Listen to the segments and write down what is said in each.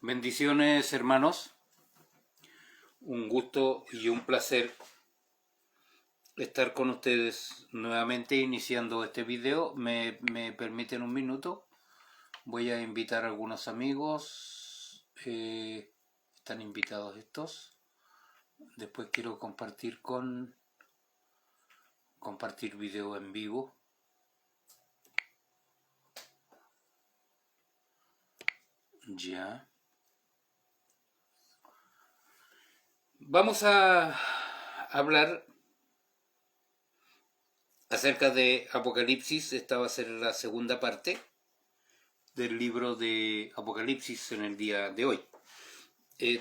Bendiciones, hermanos. Un gusto y un placer estar con ustedes nuevamente iniciando este video. ¿Me permiten un minuto? Voy a invitar a algunos amigos. Están invitados estos. Después quiero compartir video en vivo. Ya. Vamos a hablar acerca de Apocalipsis. Esta va a ser la segunda parte del libro de Apocalipsis en el día de hoy.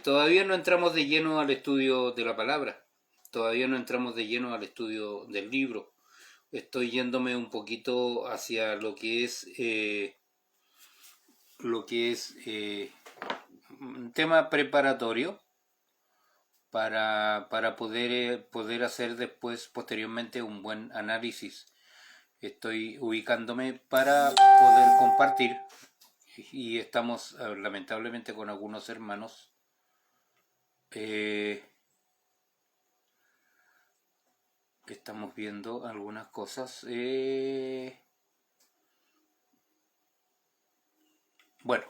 Todavía no entramos de lleno al estudio de la palabra, todavía no entramos de lleno al estudio del libro. Estoy yéndome un poquito hacia lo que es un tema preparatorio para poder hacer después, posteriormente, un buen análisis. Estoy ubicándome para poder compartir, y estamos lamentablemente con algunos hermanos estamos viendo algunas cosas. Bueno,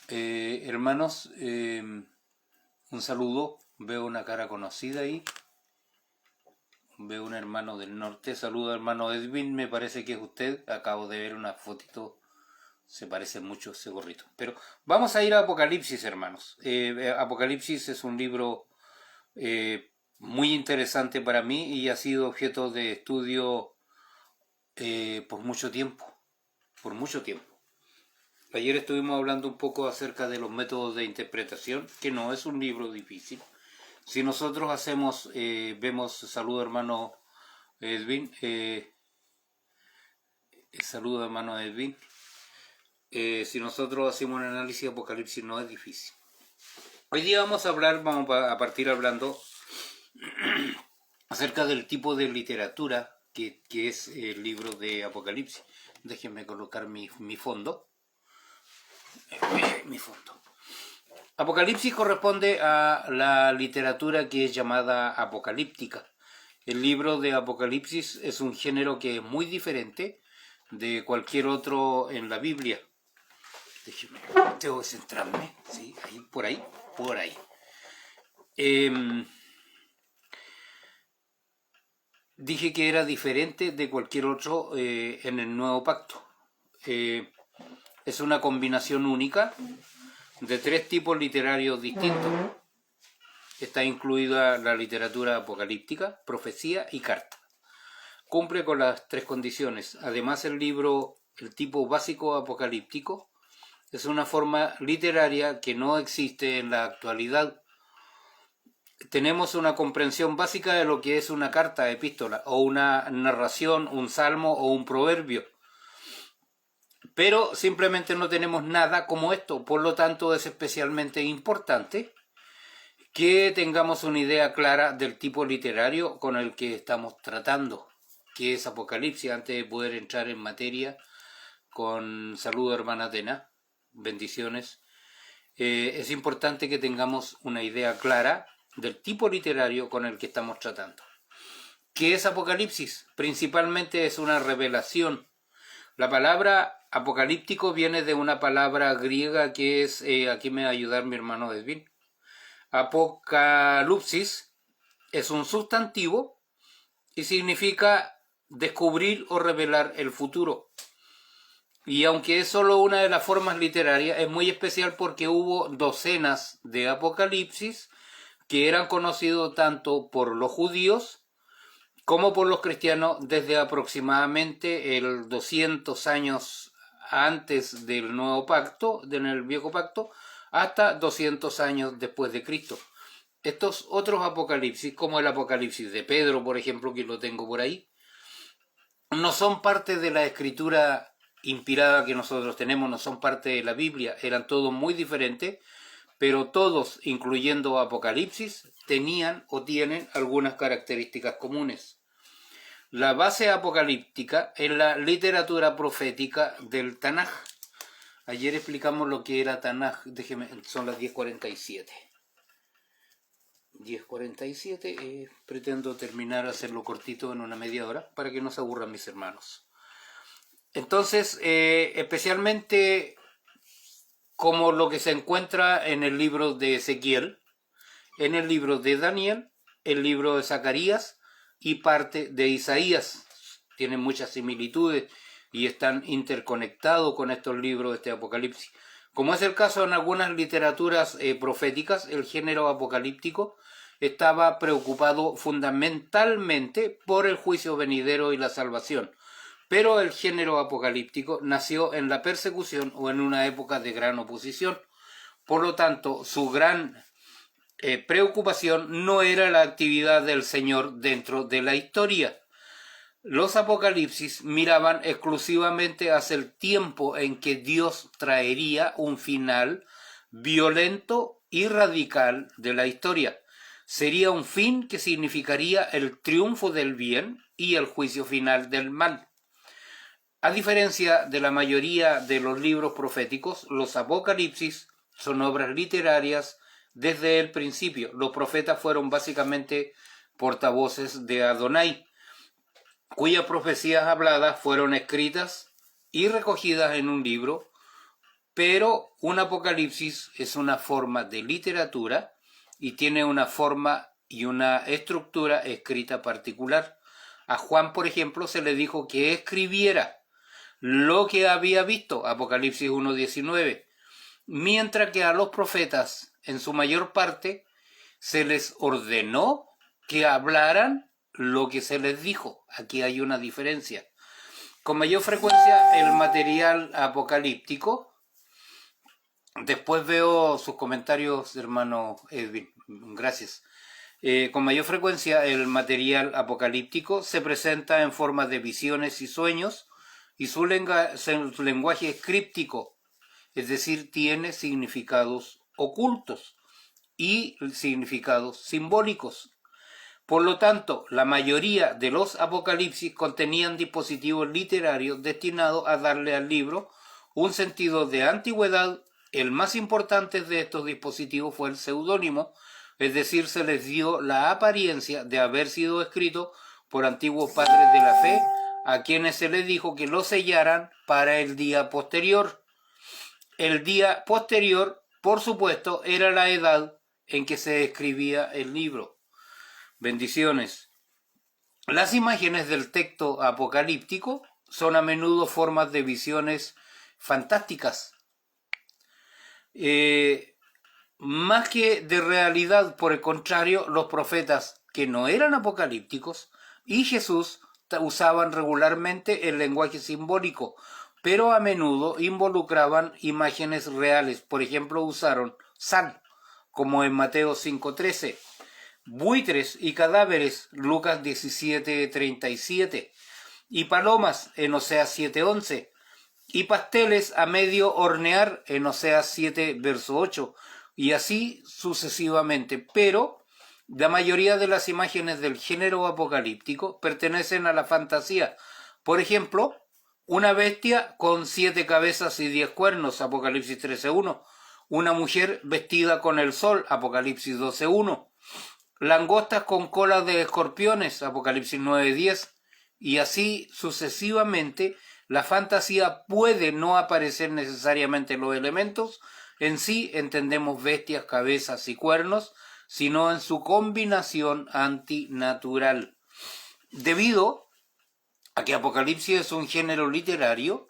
hermanos, un saludo. Veo una cara conocida ahí. Veo un hermano del norte. Saludo, hermano Edwin. Me parece que es usted. Acabo de ver una fotito. Se parece mucho ese gorrito. Pero vamos a ir a Apocalipsis, hermanos. Apocalipsis es un libro muy interesante para mí y ha sido objeto de estudio por mucho tiempo. Por mucho tiempo. Ayer estuvimos hablando un poco acerca de los métodos de interpretación, que no es un libro difícil. Si nosotros vemos, saludo hermano Edwin, saludo hermano Edwin, si nosotros hacemos un análisis de Apocalipsis no es difícil. Hoy día vamos a partir hablando acerca del tipo de literatura que es el libro de Apocalipsis. Déjenme colocar mi fondo. Apocalipsis corresponde a la literatura que es llamada apocalíptica. El libro de Apocalipsis es un género que es muy diferente de cualquier otro en la Biblia. Déjeme, tengo que centrarme, ¿sí? Ahí, por ahí. Dije que era diferente de cualquier otro en el Nuevo Pacto. Es una combinación única de tres tipos literarios distintos. Está incluida la literatura apocalíptica, profecía y carta. Cumple con las tres condiciones. Además, el tipo básico apocalíptico, es una forma literaria que no existe en la actualidad. Tenemos una comprensión básica de lo que es una carta, epístola, o una narración, un salmo o un proverbio. Pero simplemente no tenemos nada como esto. Por lo tanto, es especialmente importante que tengamos una idea clara del tipo literario con el que estamos tratando, que es Apocalipsis. Antes de poder entrar en materia, con saludo hermana Atena, bendiciones, es importante que tengamos una idea clara del tipo literario con el que estamos tratando. ¿Qué es Apocalipsis? Principalmente es una revelación. La palabra apocalíptico viene de una palabra griega que es, aquí me va a ayudar mi hermano Edwin. Apocalipsis es un sustantivo y significa descubrir o revelar el futuro. Y aunque es solo una de las formas literarias, es muy especial porque hubo docenas de apocalipsis que eran conocidos tanto por los judíos como por los cristianos desde aproximadamente el 200 años antes del Nuevo Pacto, del Viejo Pacto, hasta 200 años después de Cristo. Estos otros apocalipsis, como el apocalipsis de Pedro, por ejemplo, que lo tengo por ahí, no son parte de la escritura inspirada que nosotros tenemos, no son parte de la Biblia, eran todos muy diferentes, pero todos, incluyendo Apocalipsis, tenían o tienen algunas características comunes. La base apocalíptica es la literatura profética del Tanaj. Ayer explicamos lo que era Tanaj, déjeme, son las 10:47. 10:47, pretendo terminar, hacerlo cortito en una media hora, para que no se aburran mis hermanos. Entonces, especialmente como lo que se encuentra en el libro de Ezequiel, en el libro de Daniel, el libro de Zacarías y parte de Isaías. Tienen muchas similitudes y están interconectados con estos libros de este Apocalipsis. Como es el caso en algunas literaturas proféticas, el género apocalíptico estaba preocupado fundamentalmente por el juicio venidero y la salvación. Pero el género apocalíptico nació en la persecución o en una época de gran oposición. Por lo tanto, su gran preocupación no era la actividad del Señor dentro de la historia. Los apocalipsis miraban exclusivamente hacia el tiempo en que Dios traería un final violento y radical de la historia. Sería un fin que significaría el triunfo del bien y el juicio final del mal. A diferencia de la mayoría de los libros proféticos, los apocalipsis son obras literarias desde el principio. Los profetas fueron básicamente portavoces de Adonai, cuyas profecías habladas fueron escritas y recogidas en un libro, pero un apocalipsis es una forma de literatura y tiene una forma y una estructura escrita particular. A Juan, por ejemplo, se le dijo que escribiera lo que había visto, Apocalipsis 1:19, mientras que a los profetas, en su mayor parte, se les ordenó que hablaran lo que se les dijo. Aquí hay una diferencia. Con mayor frecuencia el material apocalíptico, después veo sus comentarios, hermano Edwin, gracias. Con mayor frecuencia el material apocalíptico se presenta en forma de visiones y sueños, y su lenguaje es críptico, es decir, tiene significados ocultos y significados simbólicos. Por lo tanto, la mayoría de los apocalipsis contenían dispositivos literarios destinados a darle al libro un sentido de antigüedad. El más importante de estos dispositivos fue el seudónimo, es decir, se les dio la apariencia de haber sido escrito por antiguos padres de la fe, a quienes se les dijo que lo sellaran para el día posterior. El día posterior, por supuesto, era la edad en que se escribía el libro. Bendiciones. Las imágenes del texto apocalíptico son a menudo formas de visiones fantásticas, más que de realidad. Por el contrario, los profetas que no eran apocalípticos y Jesús usaban regularmente el lenguaje simbólico, pero a menudo involucraban imágenes reales. Por ejemplo, usaron sal, como en Mateo 5:13, buitres y cadáveres, Lucas 17:37, y palomas en Oseas 7:11, y pasteles a medio hornear en Oseas 7, verso 8, y así sucesivamente. Pero la mayoría de las imágenes del género apocalíptico pertenecen a la fantasía. Por ejemplo, una bestia con 7 cabezas y 10 cuernos, Apocalipsis 13:1. Una mujer vestida con el sol, Apocalipsis 12:1. Langostas con colas de escorpiones, Apocalipsis 9:10. Y así sucesivamente. La fantasía puede no aparecer necesariamente en los elementos en sí, entendemos bestias, cabezas y cuernos, sino en su combinación antinatural. Debido a que Apocalipsis es un género literario,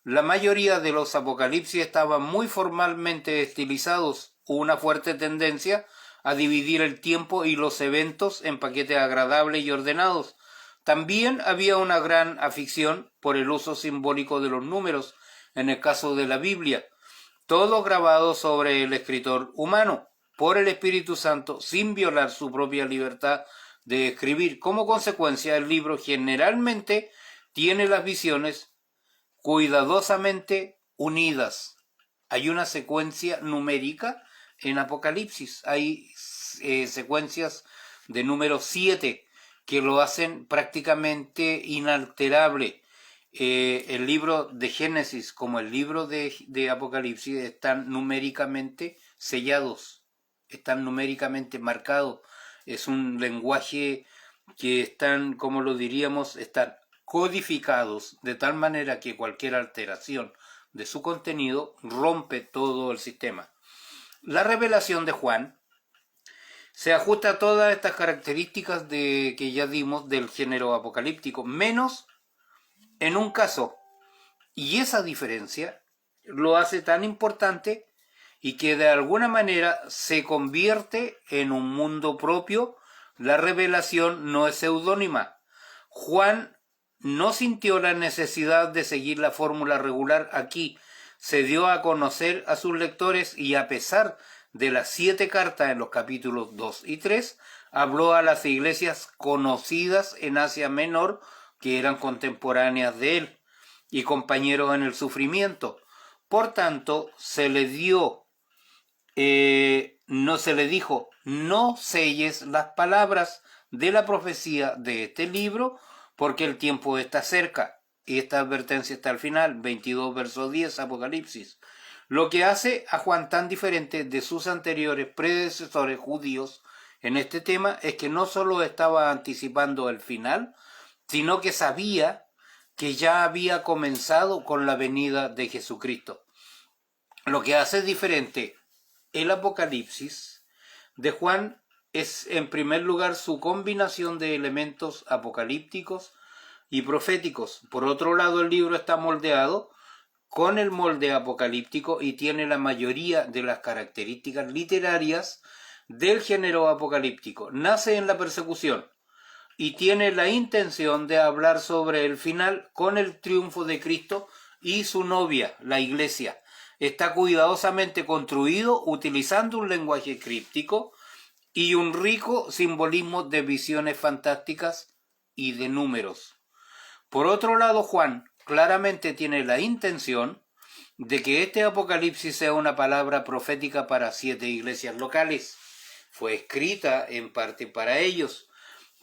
la mayoría de los apocalipsis estaban muy formalmente estilizados, una fuerte tendencia a dividir el tiempo y los eventos en paquetes agradables y ordenados. También había una gran afición por el uso simbólico de los números, en el caso de la Biblia, todo grabado sobre el escritor humano por el Espíritu Santo sin violar su propia libertad de escribir. Como consecuencia, el libro generalmente tiene las visiones cuidadosamente unidas. Hay una secuencia numérica en Apocalipsis, hay secuencias de número 7 que lo hacen prácticamente inalterable. el libro de Génesis como el libro de Apocalipsis están numéricamente sellados, están numéricamente marcados. Es un lenguaje que están, como lo diríamos, están codificados de tal manera que cualquier alteración de su contenido rompe todo el sistema. La revelación de Juan se ajusta a todas estas características que ya dimos del género apocalíptico, menos en un caso, y esa diferencia lo hace tan importante y que de alguna manera se convierte en un mundo propio. La revelación no es seudónima. Juan no sintió la necesidad de seguir la fórmula regular aquí. Se dio a conocer a sus lectores y, a pesar de las 7 cartas en los capítulos 2 y 3, habló a las iglesias conocidas en Asia Menor, que eran contemporáneas de él y compañeros en el sufrimiento. Por tanto, se le dio, no se le dijo, no selles las palabras de la profecía de este libro, porque el tiempo está cerca. Y esta advertencia está al final, 22 verso 10, Apocalipsis. Lo que hace a Juan tan diferente de sus anteriores predecesores judíos en este tema es que no solo estaba anticipando el final, sino que sabía que ya había comenzado con la venida de Jesucristo. Lo que hace diferente el Apocalipsis de Juan es, en primer lugar, su combinación de elementos apocalípticos y proféticos. Por otro lado, el libro está moldeado con el molde apocalíptico y tiene la mayoría de las características literarias del género apocalíptico. Nace en la persecución y tiene la intención de hablar sobre el final con el triunfo de Cristo y su novia, la Iglesia. Está cuidadosamente construido utilizando un lenguaje críptico y un rico simbolismo de visiones fantásticas y de números. Por otro lado, Juan claramente tiene la intención de que este Apocalipsis sea una palabra profética para 7 iglesias locales. Fue escrita en parte para ellos.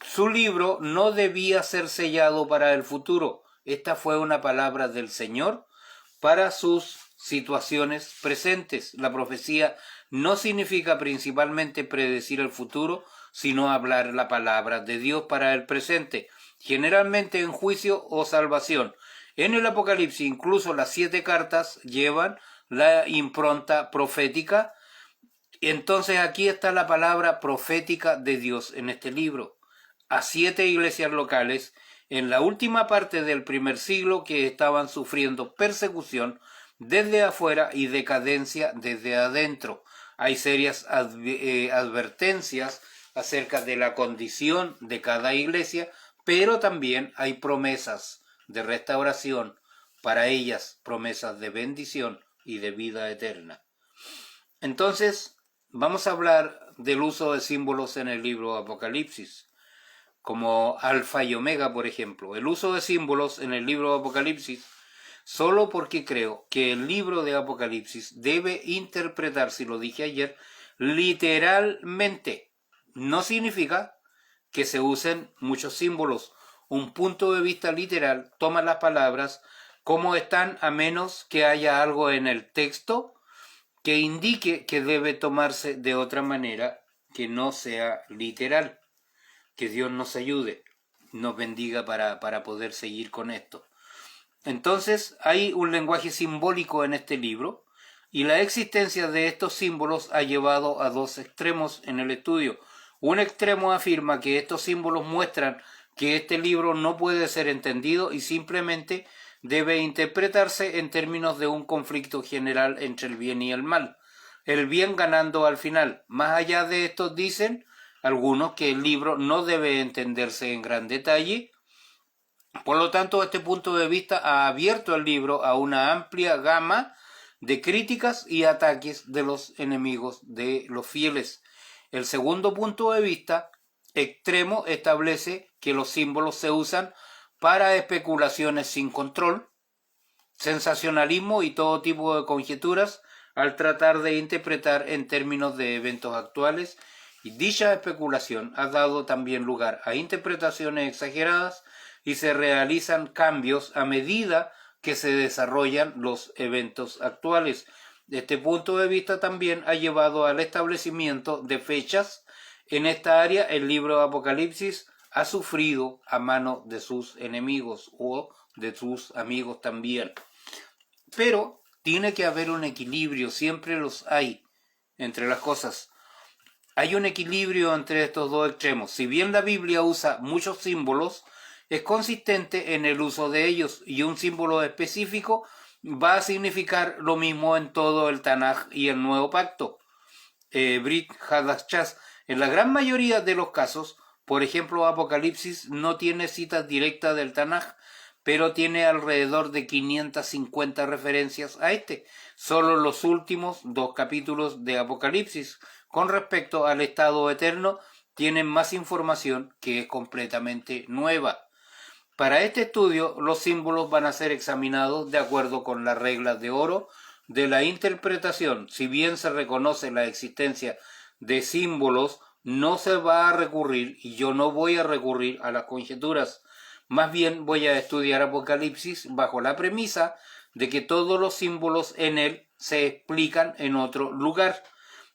Su libro no debía ser sellado para el futuro. Esta fue una palabra del Señor para sus situaciones presentes. La profecía no significa principalmente predecir el futuro, sino hablar la palabra de Dios para el presente, generalmente en juicio o salvación. En el Apocalipsis incluso las 7 cartas llevan la impronta profética. Entonces aquí está la palabra profética de Dios en este libro a 7 iglesias locales en la última parte del primer siglo que estaban sufriendo persecución desde afuera y decadencia desde adentro. Hay serias advertencias acerca de la condición de cada iglesia, pero también hay promesas de restauración para ellas, promesas de bendición y de vida eterna. Entonces, vamos a hablar del uso de símbolos en el libro Apocalipsis, como alfa y omega, por ejemplo. El uso de símbolos en el libro Apocalipsis, solo porque creo que el libro de Apocalipsis debe interpretarse, lo dije ayer, literalmente. No significa que se usen muchos símbolos. Un punto de vista literal toma las palabras como están, a menos que haya algo en el texto que indique que debe tomarse de otra manera que no sea literal. Que Dios nos ayude, nos bendiga para poder seguir con esto. Entonces, hay un lenguaje simbólico en este libro, y la existencia de estos símbolos ha llevado a 2 extremos en el estudio. Un extremo afirma que estos símbolos muestran que este libro no puede ser entendido y simplemente debe interpretarse en términos de un conflicto general entre el bien y el mal, el bien ganando al final. Más allá de esto, dicen algunos que el libro no debe entenderse en gran detalle. Por lo tanto, este punto de vista ha abierto el libro a una amplia gama de críticas y ataques de los enemigos de los fieles. El segundo punto de vista extremo establece que los símbolos se usan para especulaciones sin control, sensacionalismo y todo tipo de conjeturas al tratar de interpretar en términos de eventos actuales, y dicha especulación ha dado también lugar a interpretaciones exageradas y se realizan cambios a medida que se desarrollan los eventos actuales. Este punto de vista también ha llevado al establecimiento de fechas. En esta área, el libro de Apocalipsis ha sufrido a mano de sus enemigos o de sus amigos también. Pero tiene que haber un equilibrio, siempre los hay entre las cosas. Hay un equilibrio entre estos dos extremos. Si bien la Biblia usa muchos símbolos, es consistente en el uso de ellos, y un símbolo específico va a significar lo mismo en todo el Tanaj y el Nuevo Pacto. Brit Hadashah, en la gran mayoría de los casos, por ejemplo, Apocalipsis no tiene citas directas del Tanaj, pero tiene alrededor de 550 referencias a este. Solo los últimos 2 capítulos de Apocalipsis, con respecto al estado eterno, tienen más información que es completamente nueva. Para este estudio, los símbolos van a ser examinados de acuerdo con las reglas de oro de la interpretación. Si bien se reconoce la existencia de símbolos, no se va a recurrir, y yo no voy a recurrir a las conjeturas. Más bien voy a estudiar Apocalipsis bajo la premisa de que todos los símbolos en él se explican en otro lugar,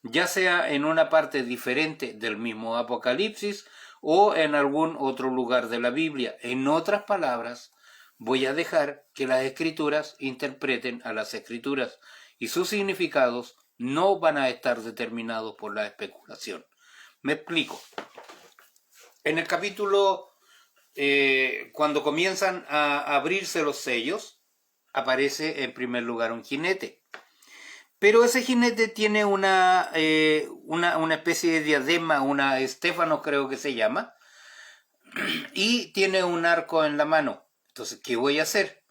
ya sea en una parte diferente del mismo Apocalipsis o en algún otro lugar de la Biblia. En otras palabras, voy a dejar que las escrituras interpreten a las escrituras, y sus significados no van a estar determinados por la especulación. Me explico. En el capítulo, cuando comienzan a abrirse los sellos, aparece en primer lugar un jinete. Pero ese jinete tiene una especie de diadema, una estéfano creo que se llama, y tiene un arco en la mano. Entonces, ¿qué voy a hacer?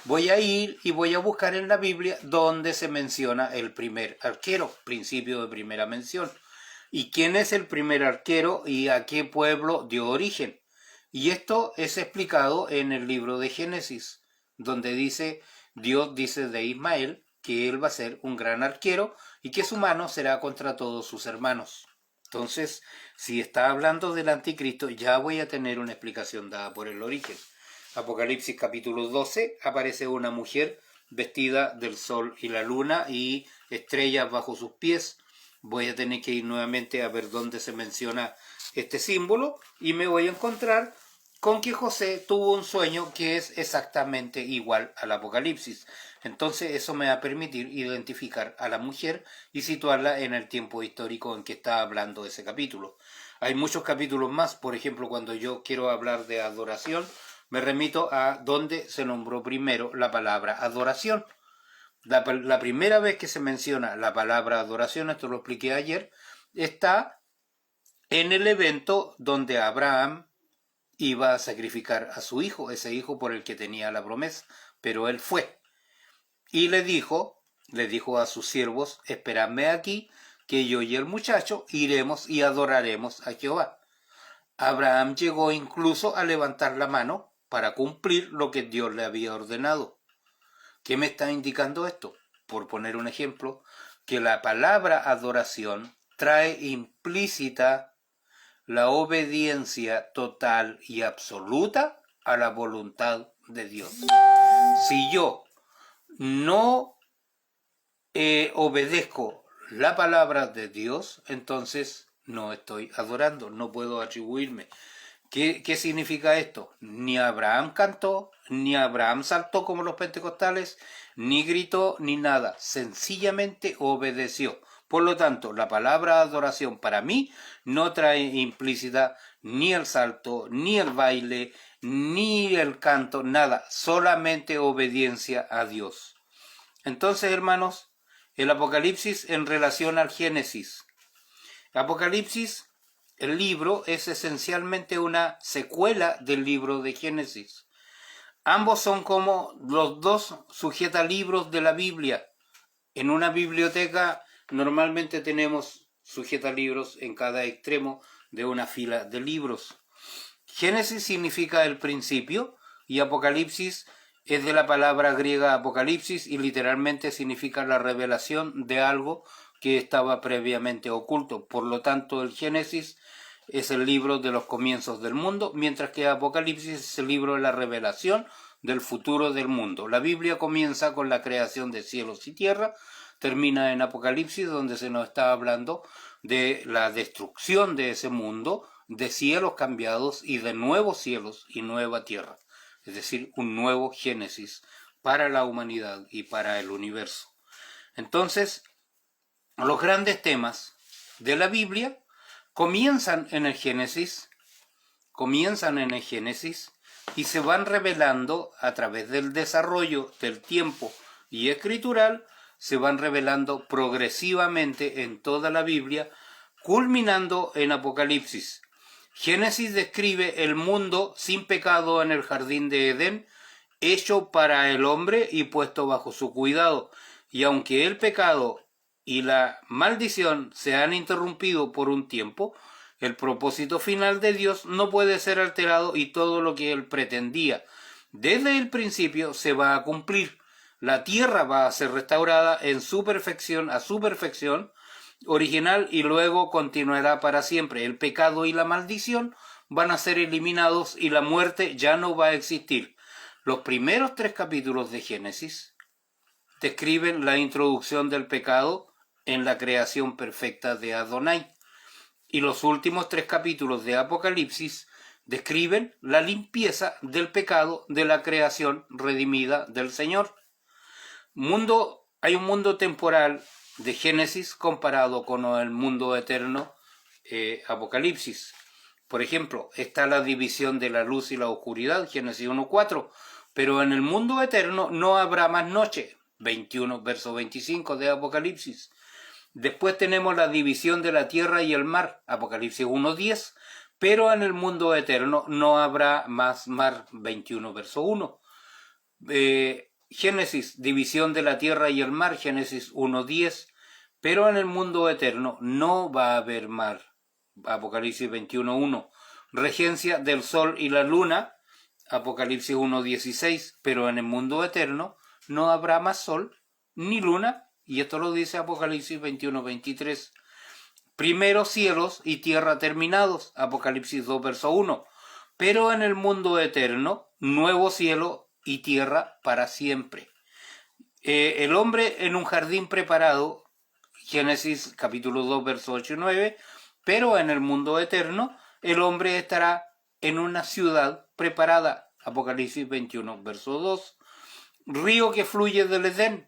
Voy a ir y voy a buscar en la Biblia donde se menciona el primer arquero, principio de primera mención. ¿Y quién es el primer arquero y a qué pueblo dio origen? Y esto es explicado en el libro de Génesis, donde Dios dice de Ismael que él va a ser un gran arquero y que su mano será contra todos sus hermanos. Entonces, si está hablando del anticristo, ya voy a tener una explicación dada por el origen. Apocalipsis capítulo 12, aparece una mujer vestida del sol y la luna y estrellas bajo sus pies. Voy a tener que ir nuevamente a ver dónde se menciona este símbolo, y me voy a encontrar con que José tuvo un sueño que es exactamente igual al Apocalipsis. Entonces eso me va a permitir identificar a la mujer y situarla en el tiempo histórico en que está hablando ese capítulo. Hay muchos capítulos más. Por ejemplo, cuando yo quiero hablar de adoración, me remito a donde se nombró primero la palabra adoración. La primera vez que se menciona la palabra adoración, esto lo expliqué ayer, está en el evento donde Abraham iba a sacrificar a su hijo, ese hijo por el que tenía la promesa, pero él fue. Y le dijo a sus siervos: esperadme aquí, que yo y el muchacho iremos y adoraremos a Jehová. Abraham llegó incluso a levantar la mano para cumplir lo que Dios le había ordenado. ¿Qué me está indicando esto? Por poner un ejemplo, que la palabra adoración trae implícita la obediencia total y absoluta a la voluntad de Dios. Si yo no obedezco la palabra de Dios, entonces no estoy adorando, no puedo atribuirme. ¿Qué significa esto? Ni Abraham cantó, ni Abraham saltó como los pentecostales, ni gritó, ni nada. Sencillamente obedeció. Por lo tanto, la palabra adoración para mí no trae implícita ni el salto, ni el baile, ni el canto, nada. Solamente obediencia a Dios. Entonces, hermanos, el Apocalipsis en relación al Génesis. Apocalipsis, el libro, es esencialmente una secuela del libro de Génesis. Ambos son como los dos sujetalibros de la Biblia. En una biblioteca normalmente tenemos sujetalibros en cada extremo de una fila de libros. Génesis significa el principio y Apocalipsis es de la palabra griega apocalipsis y literalmente significa la revelación de algo que estaba previamente oculto. Por lo tanto, el Génesis es el libro de los comienzos del mundo, mientras que Apocalipsis es el libro de la revelación del futuro del mundo. La Biblia comienza con la creación de cielos y tierra, termina en Apocalipsis, donde se nos está hablando de la destrucción de ese mundo, de cielos cambiados y de nuevos cielos y nueva tierra, es decir, un nuevo Génesis para la humanidad y para el universo. Entonces, los grandes temas de la Biblia comienzan en el Génesis y se van revelando a través del desarrollo del tiempo y escritural, se van revelando progresivamente en toda la Biblia, culminando en Apocalipsis. Génesis describe el mundo sin pecado en el jardín de Edén, hecho para el hombre y puesto bajo su cuidado, y aunque el pecado y la maldición se han interrumpido por un tiempo, el propósito final de Dios no puede ser alterado y todo lo que Él pretendía desde el principio se va a cumplir. La tierra va a ser restaurada en su perfección, a su perfección original, y luego continuará para siempre. El pecado y la maldición van a ser eliminados y la muerte ya no va a existir. Los primeros 3 capítulos de Génesis describen la introducción del pecado en la creación perfecta de Adonai. Y los últimos 3 capítulos de Apocalipsis describen la limpieza del pecado de la creación redimida del Señor. Hay un mundo temporal de Génesis comparado con el mundo eterno Apocalipsis. Por ejemplo, está la división de la luz y la oscuridad, Génesis 1:4, pero en el mundo eterno no habrá más noche, 21, verso 25 de Apocalipsis. Después tenemos la división de la tierra y el mar, Apocalipsis 1:10, pero en el mundo eterno no habrá más mar, 21, verso 1. Génesis, división de la tierra y el mar, Génesis 1:10, pero en el mundo eterno no va a haber mar, Apocalipsis 21:1. Regencia del sol y la luna, Apocalipsis 1:16, pero en el mundo eterno no habrá más sol ni luna, y esto lo dice Apocalipsis 21:23. Primeros cielos y tierra terminados, Apocalipsis 2, verso 1. Pero en el mundo eterno, nuevo cielo y tierra para siempre. El hombre en un jardín preparado, Génesis capítulo 2, verso 8 y 9. Pero en el mundo eterno, el hombre estará en una ciudad preparada, Apocalipsis 21, verso 2. Río que fluye del Edén,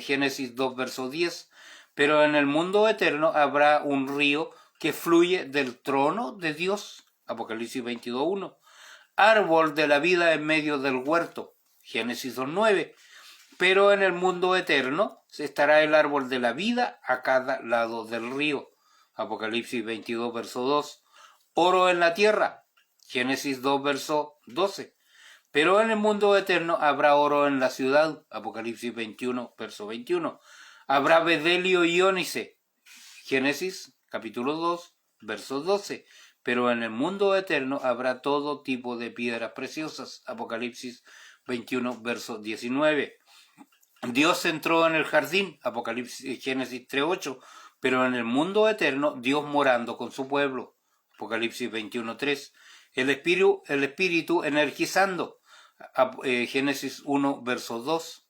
Génesis 2, verso 10. Pero en el mundo eterno habrá un río que fluye del trono de Dios, Apocalipsis 22, 1. Árbol de la vida en medio del huerto, Génesis 2:9. Pero en el mundo eterno estará el árbol de la vida a cada lado del río, Apocalipsis 22, verso 2. Oro en la tierra, Génesis 2, verso 12. Pero en el mundo eterno habrá oro en la ciudad, Apocalipsis 21, verso 21. Habrá bedelio y ónice, Génesis capítulo 2, verso 12. Pero en el mundo eterno habrá todo tipo de piedras preciosas, Apocalipsis 21, verso 19. Dios entró en el jardín, Génesis 3:8, pero en el mundo eterno Dios morando con su pueblo, Apocalipsis 21:3. El espíritu energizando, Génesis 1, verso 2.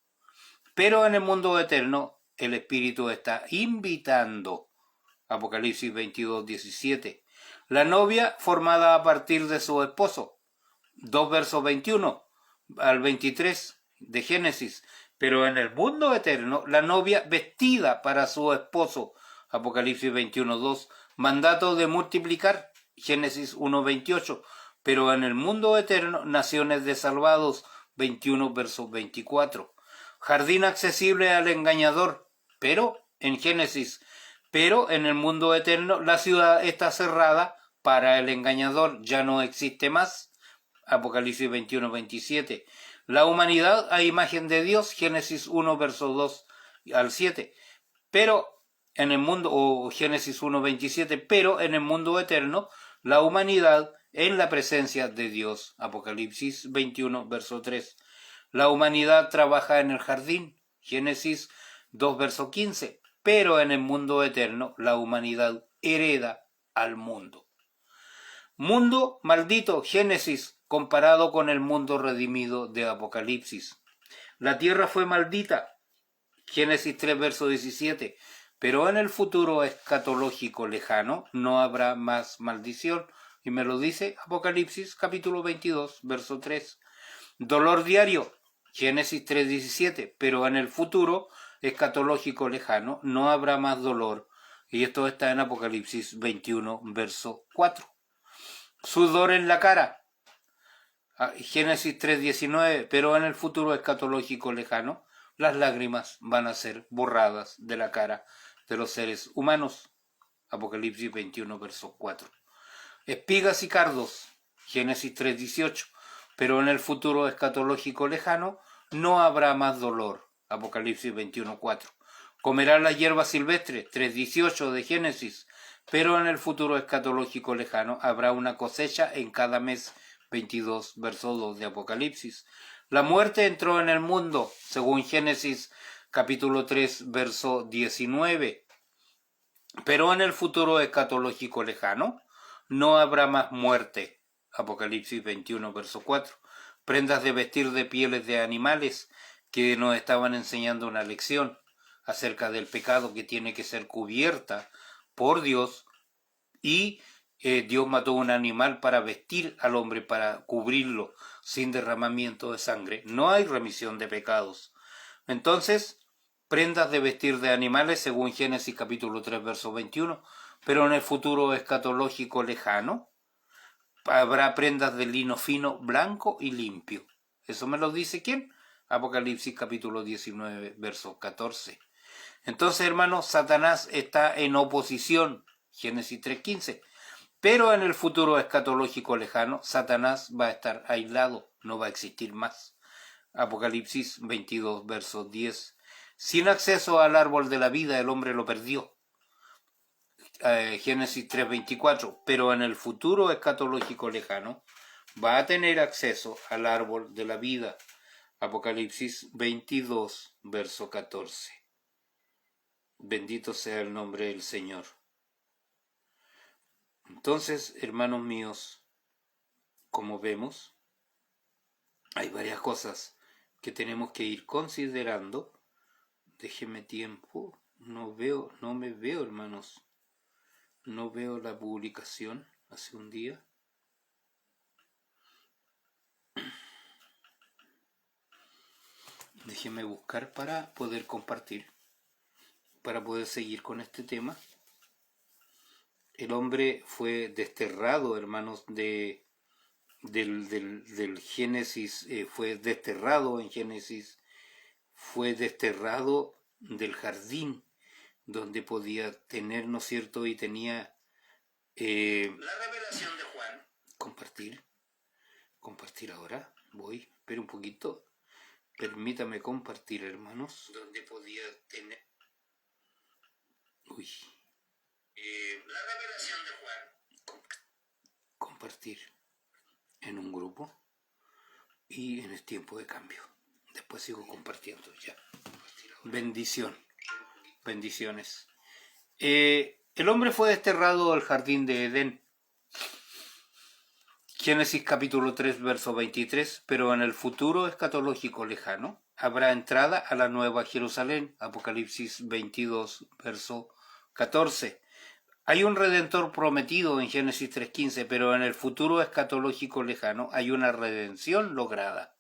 Pero en el mundo eterno el espíritu está invitando, Apocalipsis 22:17. La novia formada a partir de su esposo, 2 versos 21 al 23 de Génesis. Pero en el mundo eterno, la novia vestida para su esposo, Apocalipsis 21:2. Mandato de multiplicar, Génesis 1:28. Pero en el mundo eterno, naciones de salvados, 21 versos 24. Jardín accesible al engañador, pero en Génesis. Pero en el mundo eterno, la ciudad está cerrada para el engañador, ya no existe más, Apocalipsis 21:27. La humanidad a imagen de Dios, Génesis 1, verso 2 al 7. Pero en el mundo, o Génesis 1:27, pero en el mundo eterno, la humanidad en la presencia de Dios, Apocalipsis 21, verso 3. La humanidad trabaja en el jardín, Génesis 2, verso 15. Pero en el mundo eterno, la humanidad hereda al mundo. Mundo maldito, Génesis, comparado con el mundo redimido de Apocalipsis. La tierra fue maldita, Génesis 3, verso 17, pero en el futuro escatológico lejano no habrá más maldición, y me lo dice Apocalipsis capítulo 22, verso 3. Dolor diario, Génesis 3, 17, pero en el futuro escatológico lejano no habrá más dolor, y esto está en Apocalipsis 21, verso 4. Sudor en la cara, Génesis 3, 19, pero en el futuro escatológico lejano las lágrimas van a ser borradas de la cara de los seres humanos. Apocalipsis 21, verso 4. Espigas y cardos, Génesis 3, 18, pero en el futuro escatológico lejano no habrá más dolor. Apocalipsis 21, 4. Comerán la hierba silvestre, 3, 18 de Génesis, pero en el futuro escatológico lejano habrá una cosecha en cada mes. 22, verso 2 de Apocalipsis. La muerte entró en el mundo, según Génesis capítulo 3, verso 19. Pero en el futuro escatológico lejano no habrá más muerte. Apocalipsis 21, verso 4. Prendas de vestir de pieles de animales que nos estaban enseñando una lección acerca del pecado que tiene que ser cubierta por Dios, y Dios mató un animal para vestir al hombre, para cubrirlo sin derramamiento de sangre. No hay remisión de pecados. Entonces, prendas de vestir de animales, según Génesis capítulo 3, verso 21, pero en el futuro escatológico lejano habrá prendas de lino fino, blanco y limpio. ¿Eso me lo dice quién? Apocalipsis capítulo 19, verso 14. Entonces, hermanos, Satanás está en oposición, Génesis 3:15. Pero en el futuro escatológico lejano, Satanás va a estar aislado, no va a existir más. Apocalipsis 22, verso 10. Sin acceso al árbol de la vida, el hombre lo perdió. Génesis 3:24. Pero en el futuro escatológico lejano, va a tener acceso al árbol de la vida. Apocalipsis 22, verso 14. Bendito sea el nombre del Señor. Entonces, hermanos míos, como vemos, hay varias cosas que tenemos que ir considerando. Déjenme tiempo. No me veo, hermanos. No veo la publicación hace un día. Déjenme buscar para poder compartir, para poder seguir con este tema. El hombre fue desterrado, hermanos, del Génesis, fue desterrado en Génesis, fue desterrado del jardín donde podía tener, ¿no es cierto? Y tenía la revelación de Juan. Compartir ahora, voy, espera un poquito, permítame compartir, hermanos, donde podía tener, la revelación de Juan. Compartir en un grupo y en el tiempo de cambio. Después sigo compartiendo ya. Bendiciones. El hombre fue desterrado del jardín de Edén. Génesis capítulo 3, verso 23. Pero en el futuro escatológico lejano habrá entrada a la nueva Jerusalén. Apocalipsis 22, verso 14. Hay un redentor prometido en Génesis 3:15, pero en el futuro escatológico lejano hay una redención lograda.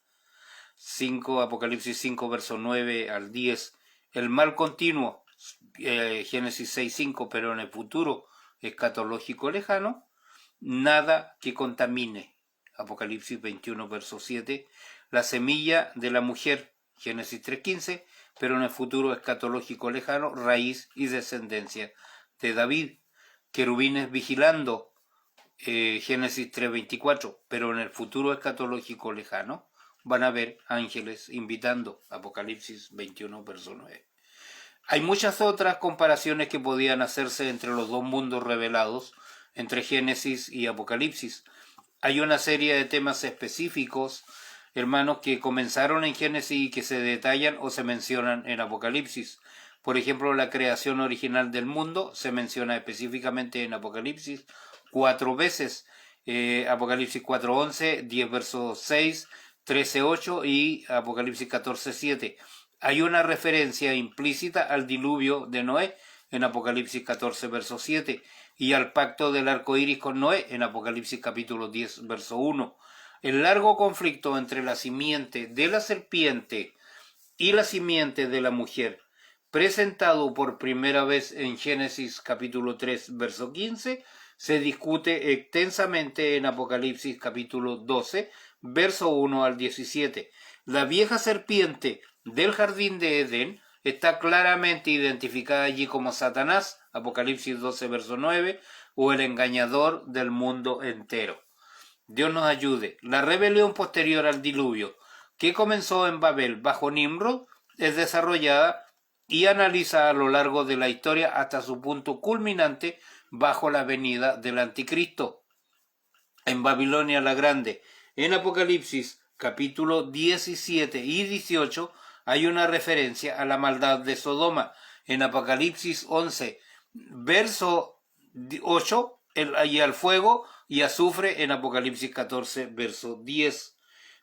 Apocalipsis 5, verso 9 al 10. El mal continuo, Génesis 6:5, pero en el futuro escatológico lejano, nada que contamine. Apocalipsis 21, verso 7. La semilla de la mujer, Génesis 3:15, pero en el futuro escatológico lejano, raíz y descendencia de David. Querubines vigilando, Génesis 3:24, pero en el futuro escatológico lejano van a haber ángeles invitando, Apocalipsis 21, verso 9. Hay muchas otras comparaciones que podían hacerse entre los dos mundos revelados, entre Génesis y Apocalipsis. Hay una serie de temas específicos, hermanos, que comenzaron en Génesis y que se detallan o se mencionan en Apocalipsis. Por ejemplo, la creación original del mundo se menciona específicamente en Apocalipsis 4 veces. Apocalipsis 4:11, 10 verso 6, 13:8 y Apocalipsis 14:7. Hay una referencia implícita al diluvio de Noé en Apocalipsis 14 verso 7 y al pacto del arco iris con Noé en Apocalipsis capítulo 10 verso 1. El largo conflicto entre la simiente de la serpiente y la simiente de la mujer, presentado por primera vez en Génesis capítulo 3 verso 15, se discute extensamente en Apocalipsis capítulo 12 verso 1 al 17. La vieja serpiente del jardín de Edén está claramente identificada allí como Satanás, Apocalipsis 12 verso 9, o el engañador del mundo entero. Dios nos ayude. La rebelión posterior al diluvio, que comenzó en Babel bajo Nimrod, es desarrollada y analiza a lo largo de la historia hasta su punto culminante bajo la venida del anticristo en Babilonia la Grande. En Apocalipsis capítulo 17 y 18 hay una referencia a la maldad de Sodoma. En Apocalipsis 11 verso 8 y al fuego y azufre en Apocalipsis 14 verso 10.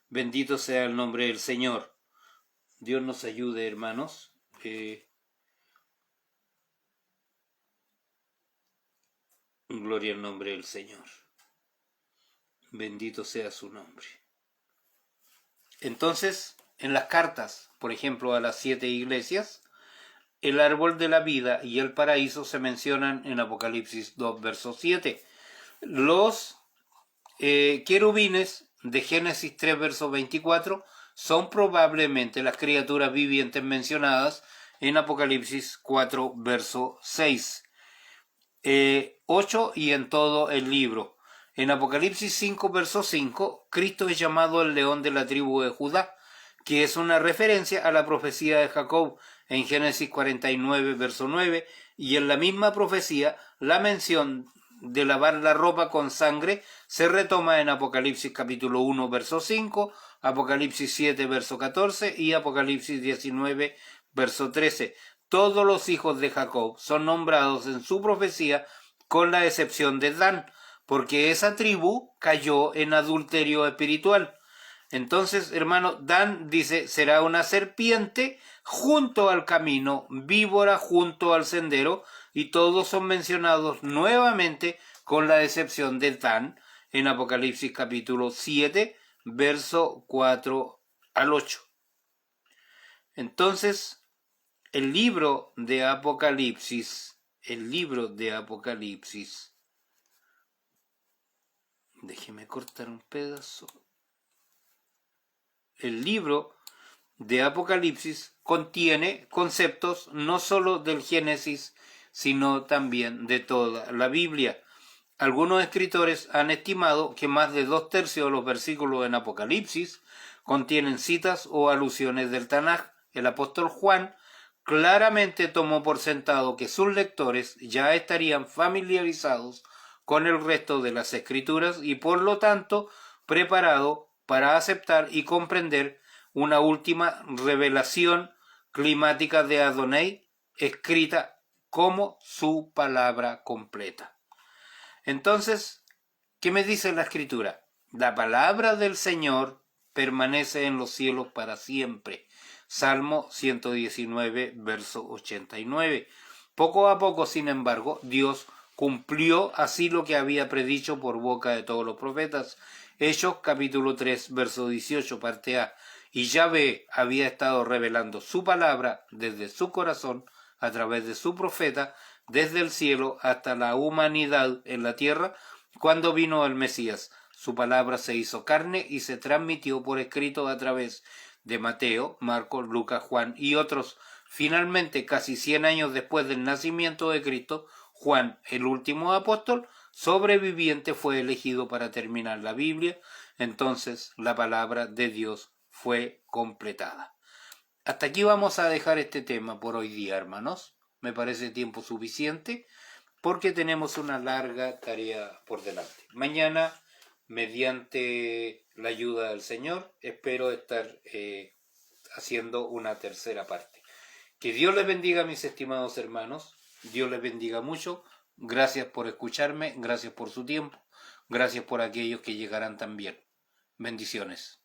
Bendito sea el nombre del Señor. Dios nos ayude, hermanos. Gloria al nombre del Señor. Bendito sea su nombre. Entonces, en las cartas, por ejemplo, a las 7 iglesias, el árbol de la vida y el paraíso se mencionan en Apocalipsis 2, verso 7. Los querubines de Génesis 3, verso 24 son probablemente las criaturas vivientes mencionadas en Apocalipsis 4, verso 6. 8 y en todo el libro. En Apocalipsis 5, verso 5, Cristo es llamado el león de la tribu de Judá, que es una referencia a la profecía de Jacob en Génesis 49, verso 9, y en la misma profecía la mención de lavar la ropa con sangre se retoma en Apocalipsis capítulo 1, verso 5, Apocalipsis 7, verso 14 y Apocalipsis 19, verso 13. Todos los hijos de Jacob son nombrados en su profecía con la excepción de Dan, porque esa tribu cayó en adulterio espiritual. Entonces, hermano, Dan dice, será una serpiente junto al camino, víbora junto al sendero, y todos son mencionados nuevamente con la excepción de Dan en Apocalipsis capítulo 7, verso 4 al 8. Entonces, el libro de Apocalipsis, déjeme cortar un pedazo. El libro de Apocalipsis contiene conceptos no solo del Génesis, sino también de toda la Biblia. Algunos escritores han estimado que más de 2/3 de los versículos en Apocalipsis contienen citas o alusiones del Tanaj. El apóstol Juan claramente tomó por sentado que sus lectores ya estarían familiarizados con el resto de las escrituras y por lo tanto preparado para aceptar y comprender una última revelación climática de Adonai escrita como su palabra completa. Entonces, ¿qué me dice la escritura? La palabra del Señor permanece en los cielos para siempre. Salmo 119, verso 89. Poco a poco, sin embargo, Dios cumplió así lo que había predicho por boca de todos los profetas. Hechos capítulo 3, verso 18, parte A. Y Yahvé había estado revelando su palabra desde su corazón a través de su profeta, desde el cielo hasta la humanidad en la tierra, cuando vino el Mesías. Su palabra se hizo carne y se transmitió por escrito a través de Mateo, Marcos, Lucas, Juan y otros. Finalmente, casi 100 años después del nacimiento de Cristo, Juan, el último apóstol, sobreviviente, fue elegido para terminar la Biblia. Entonces la palabra de Dios fue completada. Hasta aquí vamos a dejar este tema por hoy día, hermanos. Me parece tiempo suficiente porque tenemos una larga tarea por delante. Mañana, mediante la ayuda del Señor, espero estar haciendo una tercera parte. Que Dios les bendiga, mis estimados hermanos. Dios les bendiga mucho. Gracias por escucharme, gracias por su tiempo. Gracias por aquellos que llegarán también. Bendiciones.